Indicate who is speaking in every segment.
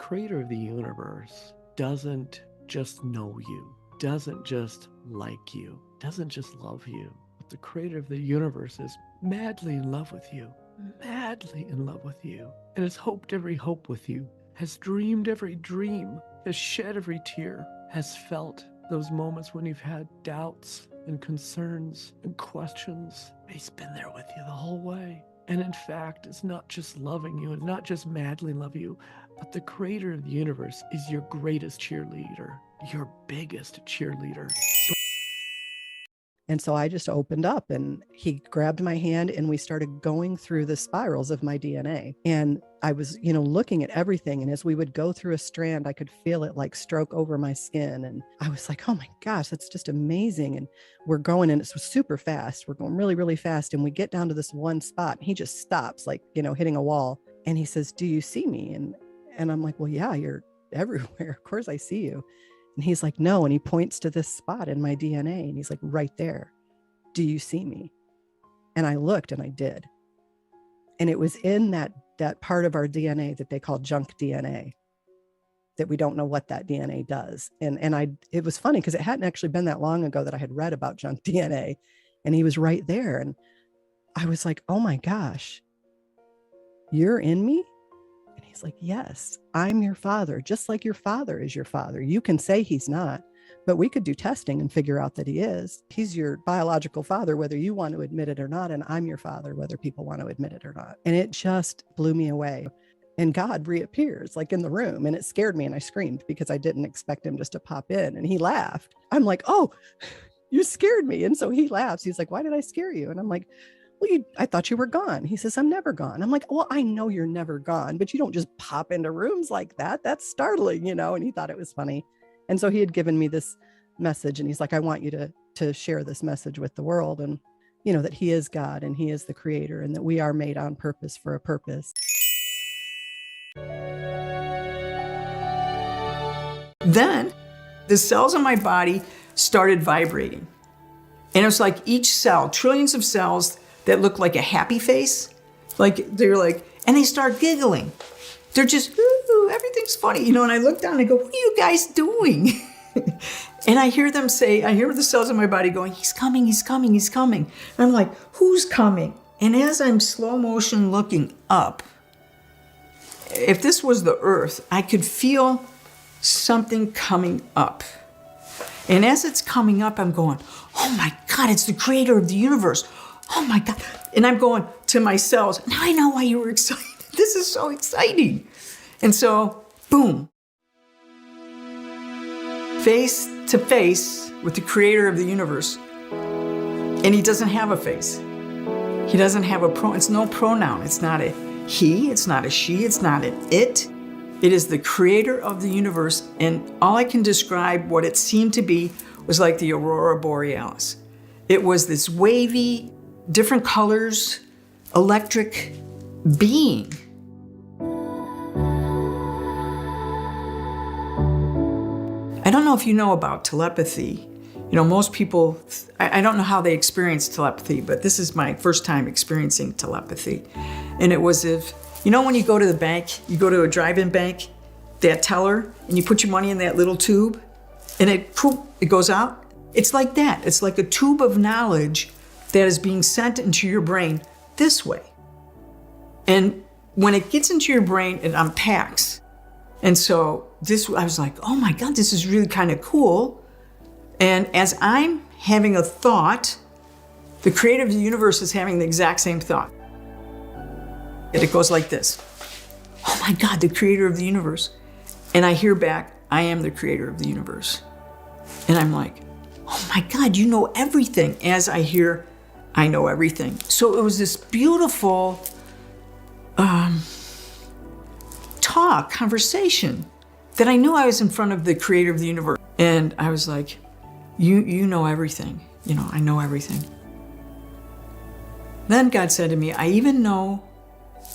Speaker 1: creator of the universe doesn't just know you, doesn't just like you, doesn't just love you. But the creator of the universe is madly in love with you, madly in love with you, and has hoped every hope with you, has dreamed every dream, has shed every tear, has felt those moments when you've had doubts and concerns and questions. He's been there with you the whole way. And in fact, it's not just loving you and not just madly love you, but the creator of the universe is your greatest cheerleader, your biggest cheerleader.
Speaker 2: And so I just opened up and he grabbed my hand and we started going through the spirals of my DNA. And I was, looking at everything. And as we would go through a strand, I could feel it like stroke over my skin. And I was like, oh my gosh, that's just amazing. And we're going, and it's super fast. We're going really, really fast. And we get down to this one spot and he just stops, like, hitting a wall. And he says, do you see me? And I'm like, well, yeah, you're everywhere. Of course I see you. And he's like, no. And he points to this spot in my DNA. And he's like, right there. Do you see me? And I looked and I did. And it was in that part of our DNA that they call junk DNA, that we don't know what that DNA does. And it was funny because it hadn't actually been that long ago that I had read about junk DNA, and he was right there. And I was like, oh my gosh, you're in me? And he's like, yes, I'm your father, just like your father is your father. You can say he's not, but we could do testing and figure out that he is. He's your biological father, whether you want to admit it or not. And I'm your father, whether people want to admit it or not. And it just blew me away. And God reappears like in the room, and it scared me. And I screamed because I didn't expect him just to pop in, and he laughed. I'm like, oh, you scared me. And so he laughs. He's like, why did I scare you? And I'm like, well, I thought you were gone. He says, I'm never gone. I'm like, well, I know you're never gone, but you don't just pop into rooms like that. That's startling, and he thought it was funny. And so he had given me this message, and he's like, I want you to share this message with the world, and, that he is God and he is the creator, and that we are made on purpose for a purpose.
Speaker 3: Then the cells in my body started vibrating. And it was like each cell, trillions of cells that look like a happy face. And they start giggling. They're just, ooh, everything's funny. And I look down and I go, what are you guys doing? And I hear them say, I hear the cells in my body going, he's coming, he's coming, he's coming. And I'm like, who's coming? And as I'm slow motion looking up, if this was the earth, I could feel something coming up. And as it's coming up, I'm going, oh my God, it's the creator of the universe. Oh my God. And I'm going to my cells, now I know why you were excited. This is so exciting. And so, boom. Face to face with the creator of the universe. And he doesn't have a face. He doesn't have a pronoun. It's no pronoun. It's not a he, it's not a she, it's not an it. It is the creator of the universe. And all I can describe what it seemed to be was like the aurora borealis. It was this wavy, different colors, electric being. I don't know if you know about telepathy. Most people, I don't know how they experience telepathy, but this is my first time experiencing telepathy. And it was when you go to the bank, you go to a drive-in bank, that teller, and you put your money in that little tube, and it goes out. It's like that. It's like a tube of knowledge that is being sent into your brain this way. And when it gets into your brain, it unpacks. And so I was like, oh my God, this is really kind of cool. And as I'm having a thought, the creator of the universe is having the exact same thought. And it goes like this. Oh my God, the creator of the universe. And I hear back, I am the creator of the universe. And I'm like, oh my God, you know everything. As I hear, I know everything. So it was this beautiful conversation that I knew I was in front of the creator of the universe. And I was like, you know everything. I know everything. Then God said to me, I even know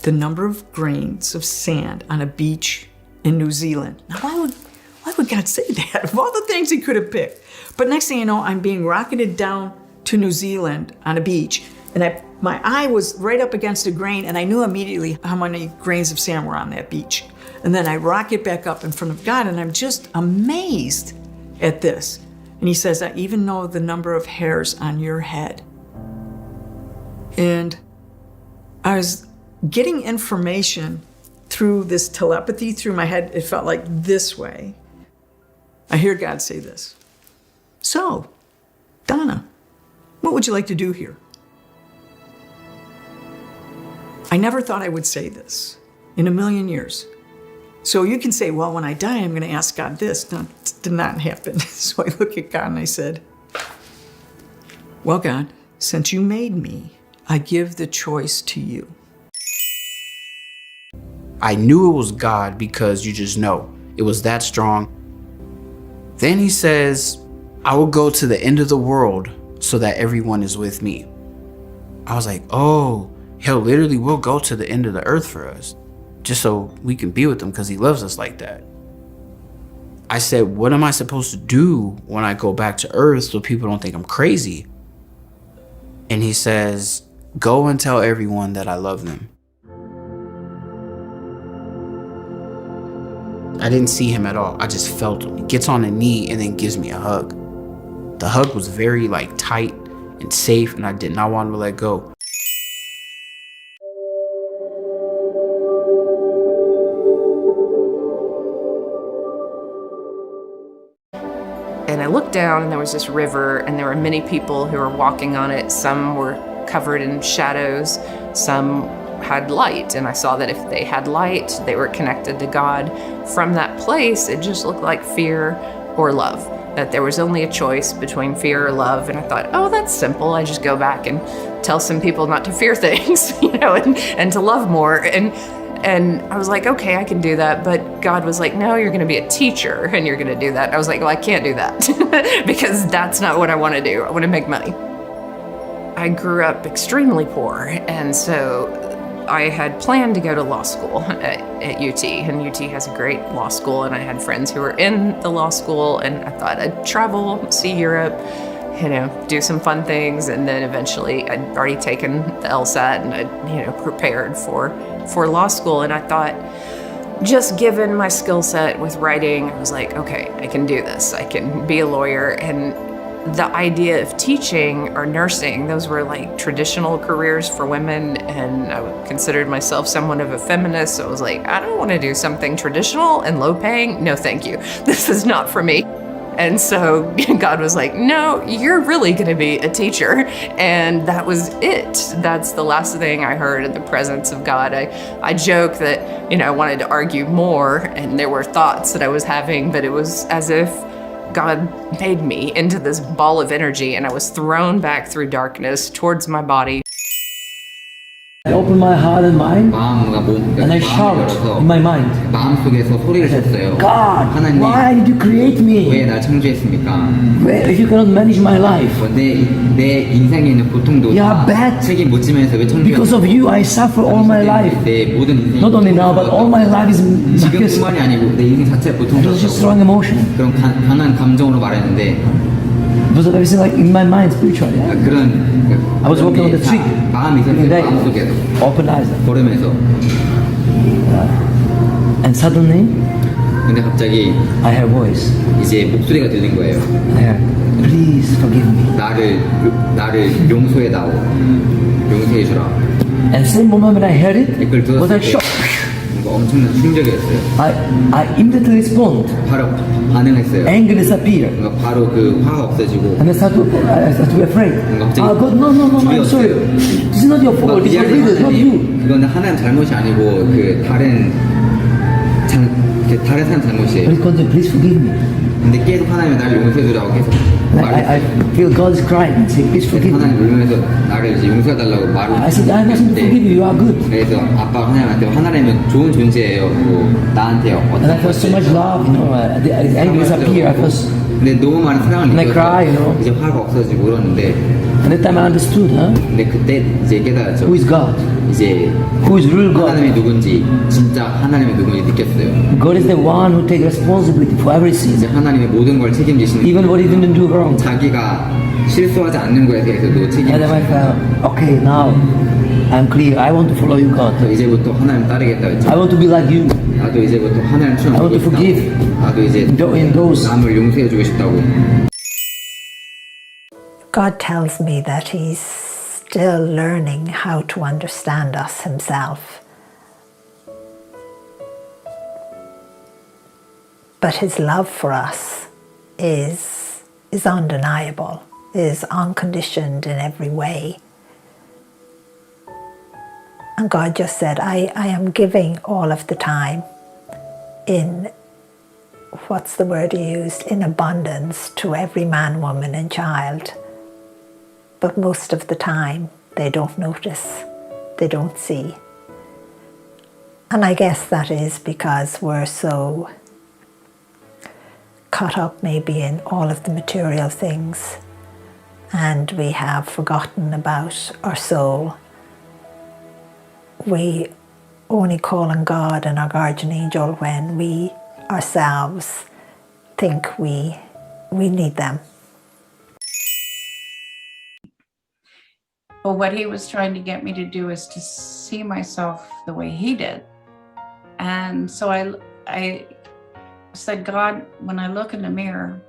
Speaker 3: the number of grains of sand on a beach in New Zealand. Now, why would God say that? Of all the things he could have picked. But next thing you know, I'm being rocketed down to New Zealand on a beach. And my eye was right up against a grain, and I knew immediately how many grains of sand were on that beach. And then I rocket back up in front of God, and I'm just amazed at this. And he says, I even know the number of hairs on your head. And I was getting information through this telepathy through my head. It felt like this way. I hear God say this. So, Donna, what would you like to do here? I never thought I would say this in a million years. So you can say, well, when I die, I'm going to ask God this. No, it did not happen. So I look at God and I said, well, God, since you made me, I give the choice to you.
Speaker 4: I knew it was God because you just know. It was that strong. Then he says, I will go to the end of the world so that everyone is with me. I was like, oh, he'll literally will go to the end of the earth for us just so we can be with him because he loves us like that. I said, what am I supposed to do when I go back to earth so people don't think I'm crazy? And he says, go and tell everyone that I love them. I didn't see him at all. I just felt him. He gets on a knee and then gives me a hug. The hug was very tight and safe, and I did not want to let go.
Speaker 5: And I looked down and there was this river and there were many people who were walking on it. Some were covered in shadows, some had light. And I saw that if they had light, they were connected to God. From that place, it just looked like fear or love, that there was only a choice between fear or love. And I thought, oh, that's simple. I just go back and tell some people not to fear things, and to love more. And I was like, okay, I can do that. But God was like, no, you're going to be a teacher and you're going to do that. I was like, well, I can't do that because that's not what I want to do. I want to make money. I grew up extremely poor. And so I had planned to go to law school at UT, and UT has a great law school. And I had friends who were in the law school, and I thought I'd travel, see Europe, do some fun things. And then eventually I'd already taken the LSAT and I'd, prepared for law school. And I thought, just given my skill set with writing, I was like, okay, I can do this. I can be a lawyer. And the idea of teaching or nursing, those were traditional careers for women. And I considered myself somewhat of a feminist. So I was like, I don't want to do something traditional and low paying. No, thank you. This is not for me. And so God was like, no, you're really going to be a teacher. And that was it. That's the last thing I heard in the presence of God. I joke that, I wanted to argue more, and there were thoughts that I was having, but it was as if God made me into this ball of energy, and I was thrown back through darkness towards my body.
Speaker 6: I open my heart and mind, and I shout in my mind, God, why did you create me? If you cannot manage my life, you are bad. Because of you, I suffer all my life. Not only now, but all my life is because it was just strong emotion. It was everything in my mind spiritually. I was walking on the street every day, open eyes. And suddenly, I heard a voice.
Speaker 7: 이제 목소리가 들린 거예요.
Speaker 6: I heard, please forgive me.
Speaker 7: 나를 용서해다오. 용서해주라.
Speaker 6: And the same moment when I heard it, was I shocked.
Speaker 7: 엄청난 충격이었어요.
Speaker 6: I immediately respond.
Speaker 7: 바로 반응했어요.
Speaker 6: Anger disappeared.
Speaker 7: 바로 그 화가 없어지고.
Speaker 6: And I start to be afraid. God, no, I'm sorry. This is not your fault. This is not you.
Speaker 7: 그건 하나님 잘못이 아니고 그 다른 사람 잘못이에요.
Speaker 6: Please forgive me.
Speaker 7: 근데 계속 하나님이 나를 용서해주라고 계속
Speaker 6: I feel God is crying and saying, please forgive me.
Speaker 7: 하나님 울면서 나를 이제 용서해달라고 말을
Speaker 6: I said, I have nothing to forgive you. You are good.
Speaker 7: 그래서 아빠가 하나님은 좋은 존재예요. 나한테
Speaker 6: And I felt so much love, the anger disappeared. I felt.
Speaker 7: 근데 너무 많은 사랑을
Speaker 6: 느꼈어.
Speaker 7: 이제 화가 없어지고 그러는데.
Speaker 6: And that time I understood,
Speaker 7: 근데 그때 이제 깨달았죠.
Speaker 6: Who is God?
Speaker 7: 이제
Speaker 6: Who is real God?
Speaker 7: 하나님이 누군지 진짜 하나님이 누군지 느꼈어요.
Speaker 6: God is the one who takes responsibility for everything.
Speaker 7: 이제 하나님의 모든 걸 책임지시는.
Speaker 6: Even what he didn't do wrong.
Speaker 7: 자기가 실수하지 않는 거에 대해서도 책임지시는.
Speaker 6: And then I felt, okay, now I'm clear. I want to follow you, God.
Speaker 7: 이제부터 하나님 따르겠다 했죠.
Speaker 6: I want to be like you.
Speaker 7: 나도 이제부터 하나님처럼
Speaker 6: I want to forgive.
Speaker 7: 나도 이제
Speaker 6: In those.
Speaker 7: 남을 용서해주고 싶다고.
Speaker 8: God tells me that He's still learning how to understand us Himself. But His love for us is undeniable, is unconditioned in every way. And God just said, I am giving all of the time in, what's the word He used, in abundance to every man, woman and child. But most of the time, they don't notice, they don't see. And I guess that is because we're so caught up maybe in all of the material things, and we have forgotten about our soul. We only call on God and our guardian angel when we ourselves think we need them.
Speaker 9: But what He was trying to get me to do is to see myself the way He did. And so I said, God, when I look in the mirror,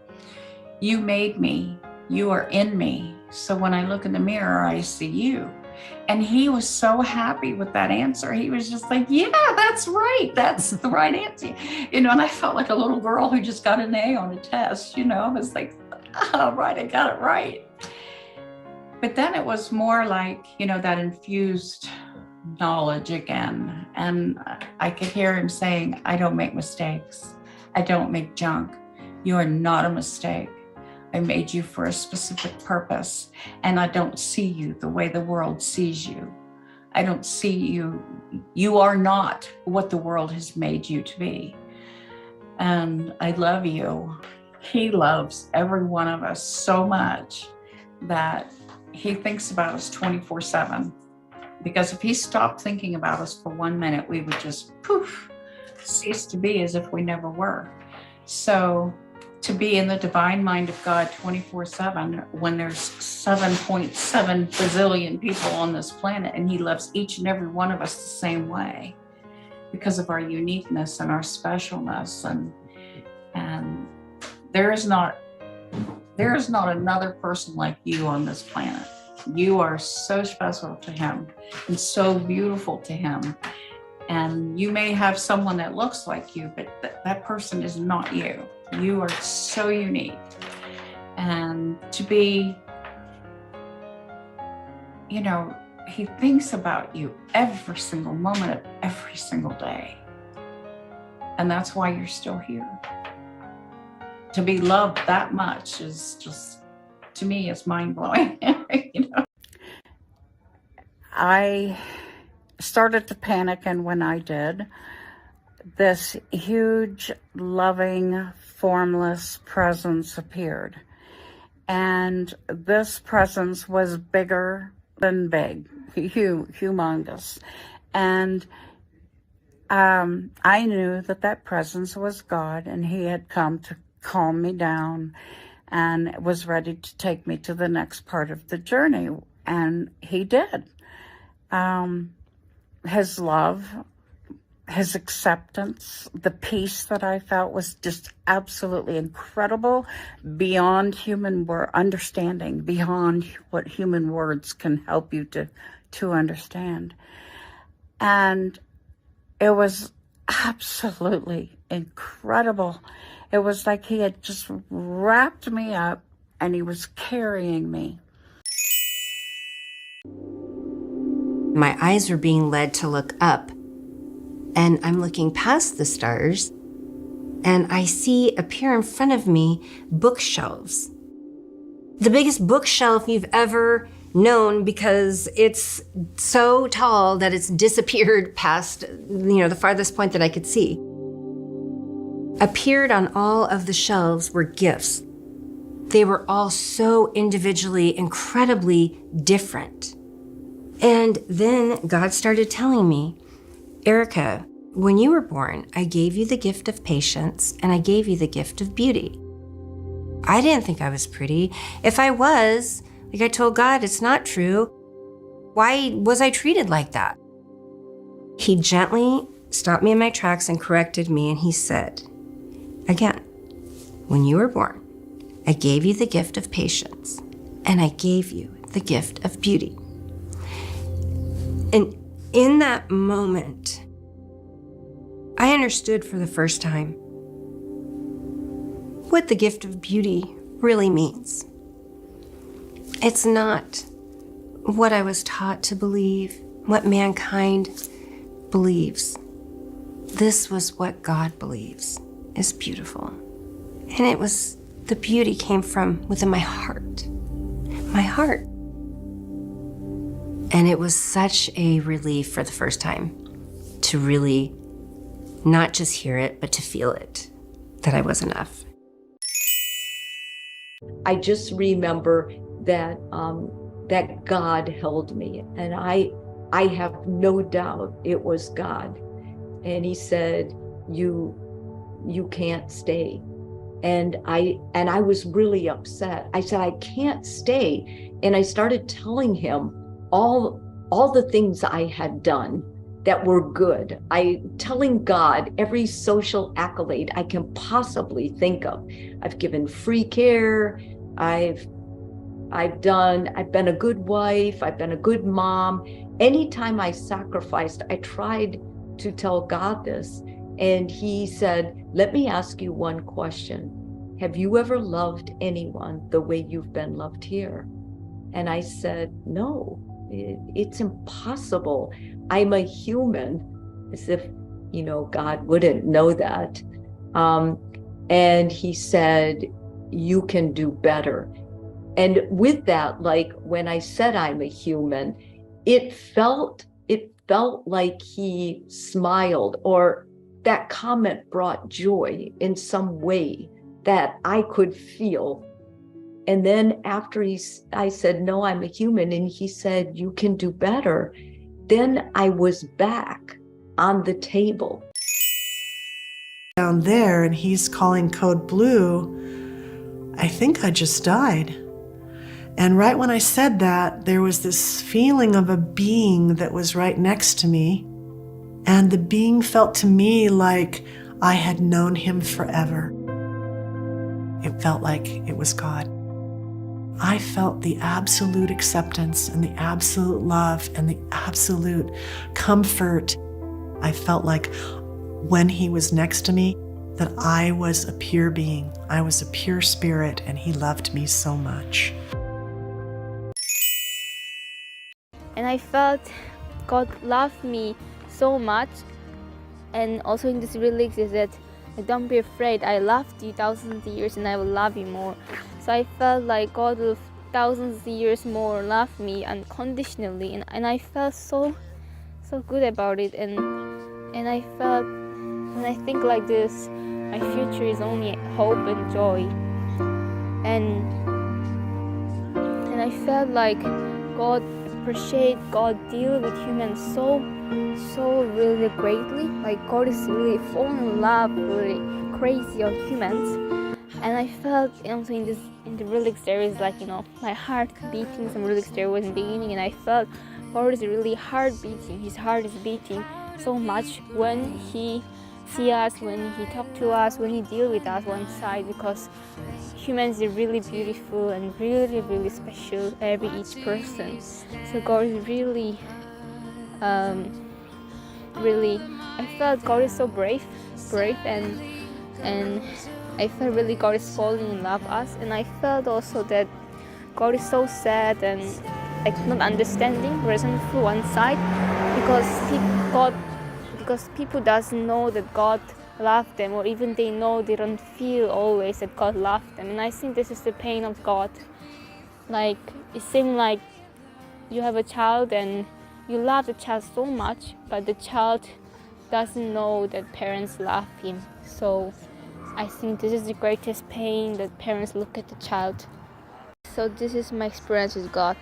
Speaker 9: You made me, You are in me. So when I look in the mirror, I see You. And He was so happy with that answer. He was just like, yeah, that's right. That's the right answer. And I felt like a little girl who just got an A on a test, I was like, oh, right, I got it right. But then it was more like, that infused knowledge again. And I could hear Him saying, I don't make mistakes. I don't make junk. You are not a mistake. I made you for a specific purpose, and I don't see you the way the world sees you. I don't see you. You are not what the world has made you to be. And I love you. He loves every one of us so much that He thinks about us 24/7. Because if He stopped thinking about us for 1 minute, we would just poof, cease to be as if we never were. So to be in the divine mind of God 24/7 when there's 7.7 bazillion people on this planet, and He loves each and every one of us the same way because of our uniqueness and our specialness, and there is not another person like you on this planet. You are so special to Him and so beautiful to Him. And you may have someone that looks like you, but that person is not you. You are so unique. And to be, He thinks about you every single moment of every single day. And that's why you're still here. To be loved that much is just, to me, it's mind-blowing.
Speaker 10: I started to panic, and when I did, this huge, loving, formless presence appeared. And this presence was bigger than big, humongous. And I knew that presence was God, and He had come to calm me down and was ready to take me to the next part of the journey. And He did. His love, His acceptance, the peace that I felt was just absolutely incredible, beyond human understanding, beyond what human words can help you to understand. And it was absolutely incredible. It was like He had just wrapped me up and He was carrying me.
Speaker 11: My eyes were being led to look up, and I'm looking past the stars, and I see appear in front of me bookshelves. The biggest bookshelf you've ever known, because it's so tall that it's disappeared past, the farthest point that I could see. Appeared on all of the shelves were gifts. They were all so individually, incredibly different. And then God started telling me, Erica, when you were born, I gave you the gift of patience, and I gave you the gift of beauty. I didn't think I was pretty. If I was, like I told God, it's not true. why was I treated like that? He gently stopped me in my tracks and corrected me, and he said, again, when you were born, I gave you the gift of patience, and I gave you the gift of beauty. And in that moment, I understood for the first time what the gift of beauty really means. It's not what I was taught to believe, what mankind believes. This was what God believes is beautiful. And it was, the beauty came from within my heart. My heart. And it was such a relief for the first time to really not just hear it, but to feel it, that I was enough.
Speaker 12: I just remember that that God held me, and I have no doubt it was God. And he said, you can't stay. And I was really upset. I said, I can't stay. And I started telling him all the things I had done that were good. Telling God every social accolade I can possibly think of. I've given free care. I've been a good wife. I've been a good mom. Anytime I sacrificed, I tried to tell God this. And he said, let me ask you one question. Have you ever loved anyone the way you've been loved here? And I said, no, it's impossible. I'm a human, as if, God wouldn't know that. And he said, you can do better. And with that, like when I said I'm a human, it felt like he smiled, or that comment brought joy in some way that I could feel. And then after I said, no, I'm a human, and he said, you can do better, then I was back on the table.
Speaker 13: Down there, and he's calling code blue, I think I just died. And right when I said that, there was this feeling of a being that was right next to me. And the being felt to me like I had known him forever. It felt like it was God. I felt the absolute acceptance and the absolute love and the absolute comfort. I felt like when he was next to me, that I was a pure being. I was a pure spirit, and he loved me so much.
Speaker 14: And I felt God loved me so much. And also in this lyrics is that, don't be afraid, I loved you thousands of years and I will love you more. So I felt like God will thousands of years more love me unconditionally, and I felt so good about it. And I felt, when I think like this, my future is only hope and joy. And I felt like God appreciate, God deal with humans so really greatly. Like God is really falling in love, really crazy on humans. And I felt also in the lyrics there is like, my heart beating. Some lyrics there was in the beginning, and I felt God is really heart beating. His heart is beating so much when he see us, when he talk to us, when he deal with us one side, because humans are really beautiful and really, really special, each person. So God is really, really, I felt God is so brave, and I felt really God is falling in love with us. And I felt also that God is so sad and like not understanding, resentful one side, because people doesn't know that God loved them, or even they know, they don't feel always that God loved them. And I think this is the pain of God. Like it seems like you have a child and you love the child so much, but the child doesn't know that parents love him. So I think this is the greatest pain, that parents look at the child. So this is my experience with God.